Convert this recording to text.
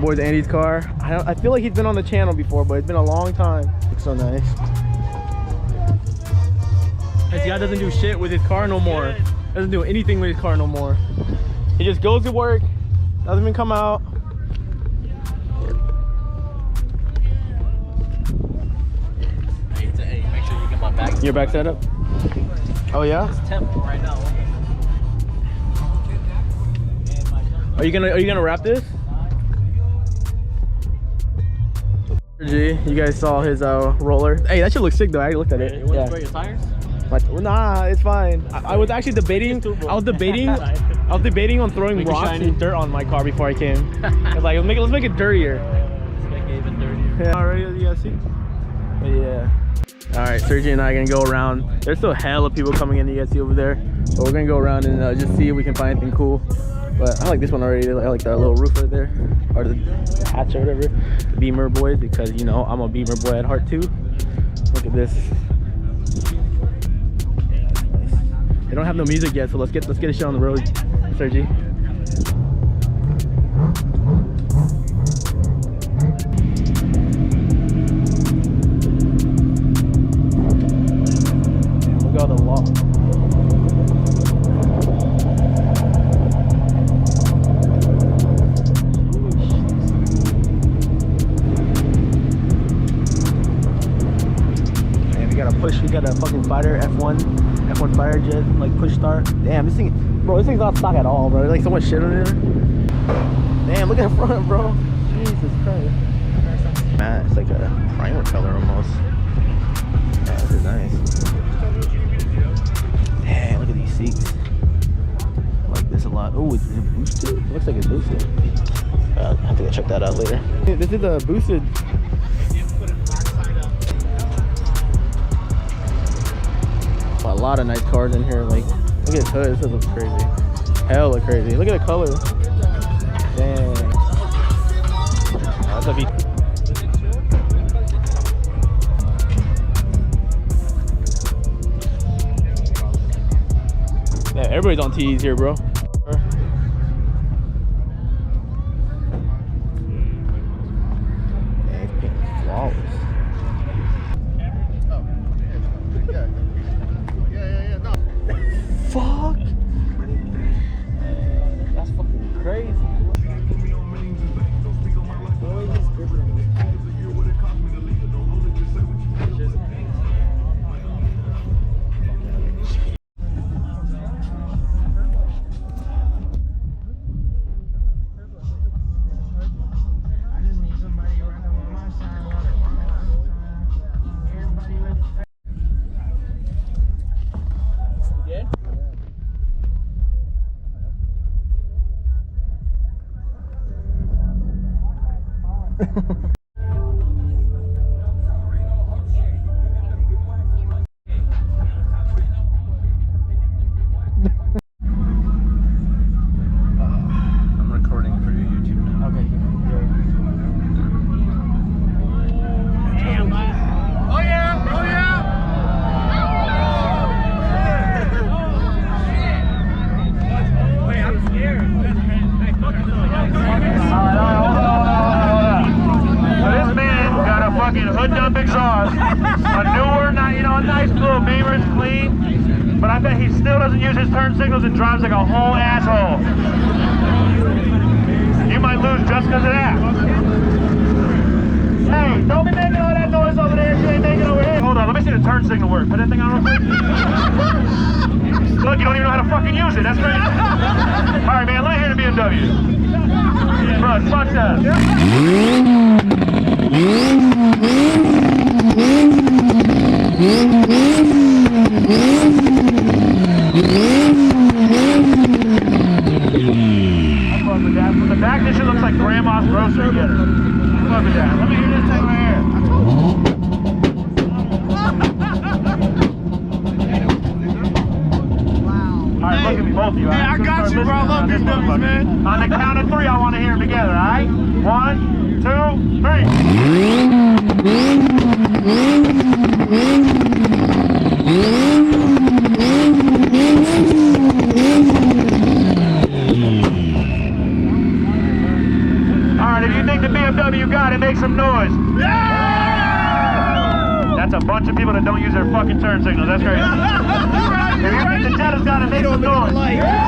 boy Andy's car. I feel like he's been on the channel before, but it's been a long time. Looks so nice. This guy doesn't do shit with his car no more. Doesn't do anything with his car no more. He just goes to work, doesn't even come out. Hey, make sure you get my back. Your back setup? Oh yeah? It's temp right now. Are you gonna wrap this? G, you guys saw his roller. Hey, that should look sick though. I looked at it. You want to spray your tires? Nah, it's fine. I was actually debating. I was debating on throwing rocks and dirt on my car before I came. I was like, let's make it dirtier. Let's make it even dirtier. Yeah, already you guys see? But yeah. All right, Sergi and I are gonna go around. There's still hella people coming in. You guys see over there. But we're gonna go around and just see if we can find anything cool. But I like this one already. I like that little roof right there, or the hatch or whatever. The Beamer boys, because you know I'm a Beamer boy at heart too. Look at this. They don't have no music yet, so let's get a show on the road, Sergi. Look at all the law. We got a fucking fighter F1 fighter jet, like push start. Damn, this thing's not stock at all, bro. There's like so much shit on there. Damn, look at the front, bro. Jesus Christ. Man, it's like a primer color almost. Yeah, this is nice. Damn, look at these seats. I like this a lot. Oh, is it boosted? It looks like it's boosted. I have to go check that out later. This is a boosted. A lot of nice cars in here. Like, look at this hood. This looks crazy. Hella crazy. Look at the color. Damn. That's a V. Yeah, everybody's on T's here, bro. Fuck! That's fucking crazy. I'm recording for your YouTube now. Okay. Damn. Oh yeah! Oh yeah! Wait, I'm scared. This man got a fucking hood dump exhaust, a newer, a nice little Beamer, it's clean, but I bet he still doesn't use his turn signals and drives like a whole asshole. You might lose just because of that. Hey, don't be making all that noise over there if you ain't making over here. Hold on, let me see the turn signal work. Put that thing on real quick. Look, you don't even know how to fucking use it. That's crazy. All right, man, let me hear the BMW. Bro, fuck that. I fuck with that. From the back, this shit looks like grandma's grocery getter. I fuck with that. Let me hear this thing right here. Alright, look at me, both of you. Hey, I got you, bro. I love these numbers, man. On the count of 3, I want to hear them together, alright? 1, 2, 3. Alright, if you think turn signals. That's great. If you think the jet has got to make some noise.